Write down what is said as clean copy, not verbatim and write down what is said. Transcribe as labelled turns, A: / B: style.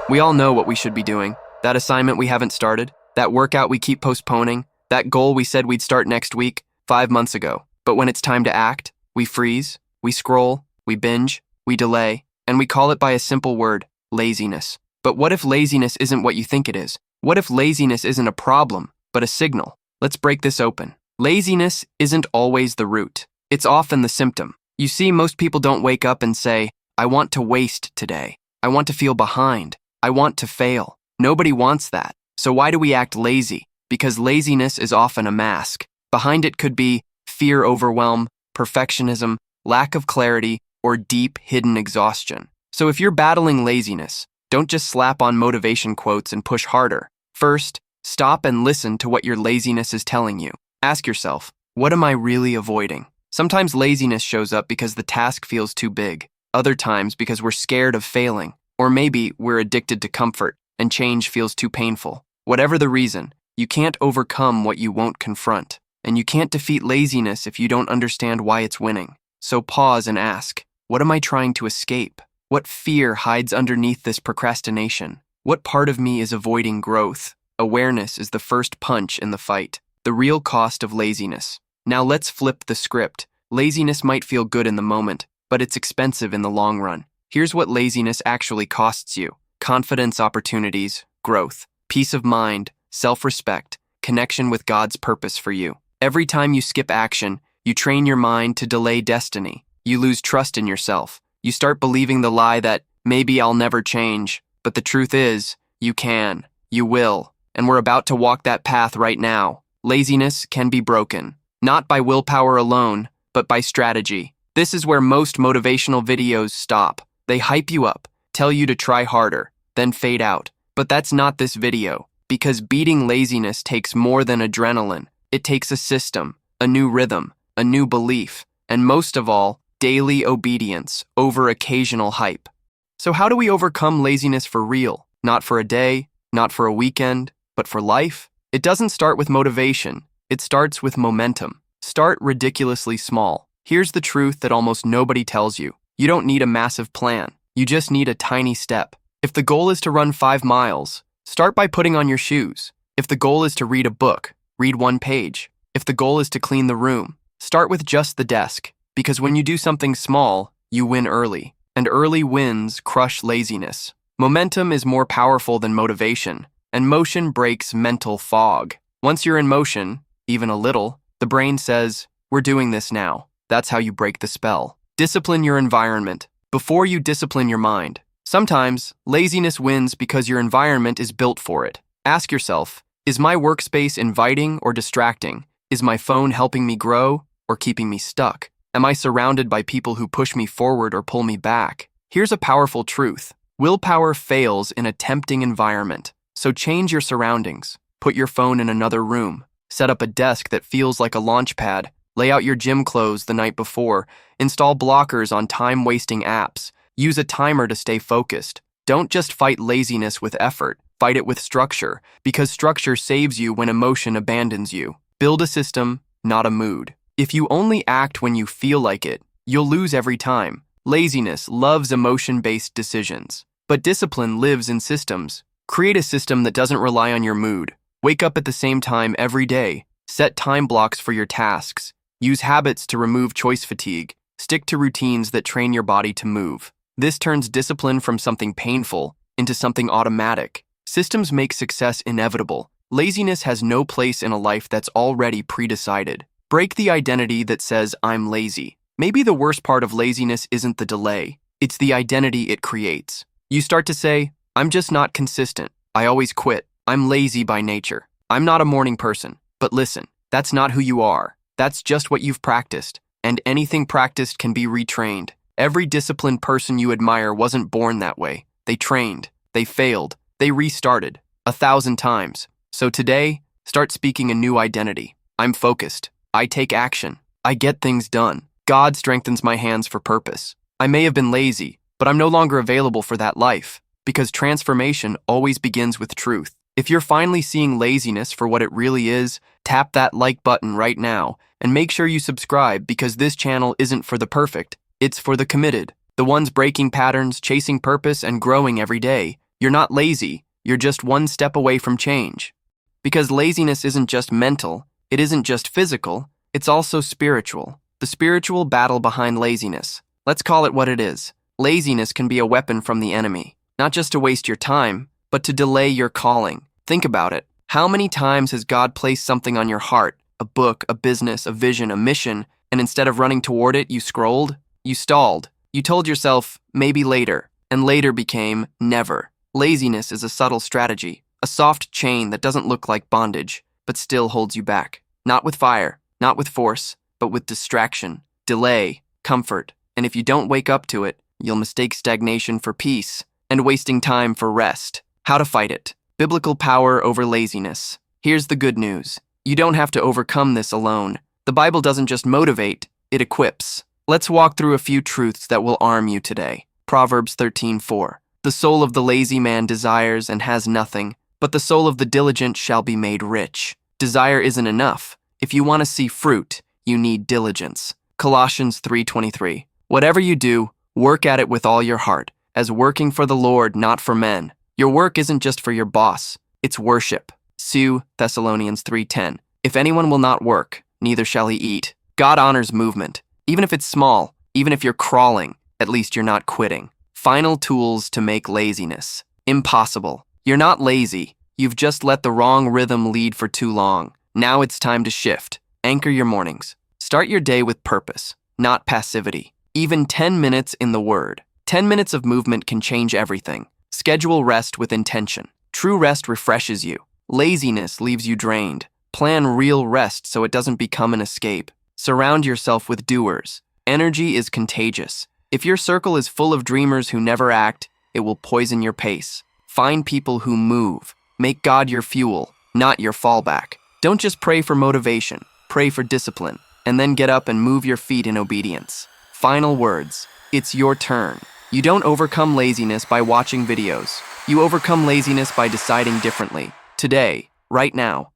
A: We all know what we should be doing. That assignment we haven't started, that workout we keep postponing, that goal we said we'd start next week, 5 months ago. But when it's time to act, we freeze, we scroll, we binge, we delay, and we call it by a simple word, laziness. But what if laziness isn't what you think it is? What if laziness isn't a problem, but a signal? Let's break this open. Laziness isn't always the root. It's often the symptom. You see, most people don't wake up and say, I want to waste today. I want to feel behind. I want to fail. Nobody wants that. So why do we act lazy? Because laziness is often a mask. Behind it could be fear overwhelm, perfectionism, lack of clarity, or deep hidden exhaustion. So if you're battling laziness, don't just slap on motivation quotes and push harder. First, stop and listen to what your laziness is telling you. Ask yourself, what am I really avoiding? Sometimes laziness shows up because the task feels too big. Other times because we're scared of failing. Or maybe we're addicted to comfort and change feels too painful. Whatever the reason, you can't overcome what you won't confront. And you can't defeat laziness if you don't understand why it's winning. So pause and ask, what am I trying to escape? What fear hides underneath this procrastination? What part of me is avoiding growth? Awareness is the first punch in the fight. The real cost of laziness. Now let's flip the script. Laziness might feel good in the moment, but it's expensive in the long run. Here's what laziness actually costs you. Confidence, opportunities, growth, peace of mind, self-respect, connection with God's purpose for you. Every time you skip action, you train your mind to delay destiny. You lose trust in yourself. You start believing the lie that maybe I'll never change. But the truth is, you can, you will, and we're about to walk that path right now. Laziness can be broken, not by willpower alone, but by strategy. This is where most motivational videos stop. They hype you up, tell you to try harder, then fade out. But that's not this video, because beating laziness takes more than adrenaline. It takes a system, a new rhythm, a new belief, and most of all, daily obedience over occasional hype. So how do we overcome laziness for real? Not for a day, not for a weekend, but for life? It doesn't start with motivation. It starts with momentum. Start ridiculously small. Here's the truth that almost nobody tells you. You don't need a massive plan. You just need a tiny step. If the goal is to run 5 miles, start by putting on your shoes. If the goal is to read a book, read 1 page. If the goal is to clean the room, start with just the desk. Because when you do something small, you win early. And early wins crush laziness. Momentum is more powerful than motivation, and motion breaks mental fog. Once you're in motion, even a little, the brain says, we're doing this now. That's how you break the spell. Discipline your environment before you discipline your mind. Sometimes, laziness wins because your environment is built for it. Ask yourself, is my workspace inviting or distracting? Is my phone helping me grow or keeping me stuck? Am I surrounded by people who push me forward or pull me back? Here's a powerful truth. Willpower fails in a tempting environment. So change your surroundings. Put your phone in another room. Set up a desk that feels like a launch pad. Lay out your gym clothes the night before. Install blockers on time-wasting apps. Use a timer to stay focused. Don't just fight laziness with effort. Fight it with structure, because structure saves you when emotion abandons you. Build a system, not a mood. If you only act when you feel like it, you'll lose every time. Laziness loves emotion-based decisions, but discipline lives in systems. Create a system that doesn't rely on your mood. Wake up at the same time every day. Set time blocks for your tasks. Use habits to remove choice fatigue. Stick to routines that train your body to move. This turns discipline from something painful into something automatic. Systems make success inevitable. Laziness has no place in a life that's already pre-decided. Break the identity that says, I'm lazy. Maybe the worst part of laziness isn't the delay. It's the identity it creates. You start to say, I'm just not consistent. I always quit. I'm lazy by nature. I'm not a morning person. But listen, that's not who you are. That's just what you've practiced. And anything practiced can be retrained. Every disciplined person you admire wasn't born that way. They trained. They failed. They restarted 1,000 times. So today, start speaking a new identity. I'm focused. I take action. I get things done. God strengthens my hands for purpose. I may have been lazy, but I'm no longer available for that life, because transformation always begins with truth. If you're finally seeing laziness for what it really is, tap that like button right now and make sure you subscribe, because this channel isn't for the perfect, it's for the committed, the ones breaking patterns, chasing purpose, and growing every day. You're not lazy, you're just one step away from change. Because laziness isn't just mental, it isn't just physical, it's also spiritual. The spiritual battle behind laziness. Let's call it what it is. Laziness can be a weapon from the enemy, not just to waste your time, but to delay your calling. Think about it. How many times has God placed something on your heart, a book, a business, a vision, a mission, and instead of running toward it, you scrolled? You stalled. You told yourself, maybe later, and later became never. Laziness is a subtle strategy, a soft chain that doesn't look like bondage, but still holds you back. Not with fire, not with force, but with distraction, delay, comfort. And if you don't wake up to it, you'll mistake stagnation for peace and wasting time for rest. How to fight it. Biblical power over laziness. Here's the good news. You don't have to overcome this alone. The Bible doesn't just motivate, it equips. Let's walk through a few truths that will arm you today. Proverbs 13:4. The soul of the lazy man desires and has nothing, but the soul of the diligent shall be made rich. Desire isn't enough. If you want to see fruit, you need diligence. Colossians 3:23. Whatever you do, work at it with all your heart, as working for the Lord, not for men. Your work isn't just for your boss, it's worship. 2 Thessalonians 3:10. If anyone will not work, neither shall he eat. God honors movement. Even if it's small, even if you're crawling, at least you're not quitting. Final tools to make laziness impossible. You're not lazy. You've just let the wrong rhythm lead for too long. Now it's time to shift. Anchor your mornings. Start your day with purpose, not passivity. Even 10 minutes in the Word. 10 minutes of movement can change everything. Schedule rest with intention. True rest refreshes you. Laziness leaves you drained. Plan real rest so it doesn't become an escape. Surround yourself with doers. Energy is contagious. If your circle is full of dreamers who never act, it will poison your pace. Find people who move. Make God your fuel, not your fallback. Don't just pray for motivation, pray for discipline, and then get up and move your feet in obedience. Final words. It's your turn. You don't overcome laziness by watching videos. You overcome laziness by deciding differently. Today, right now,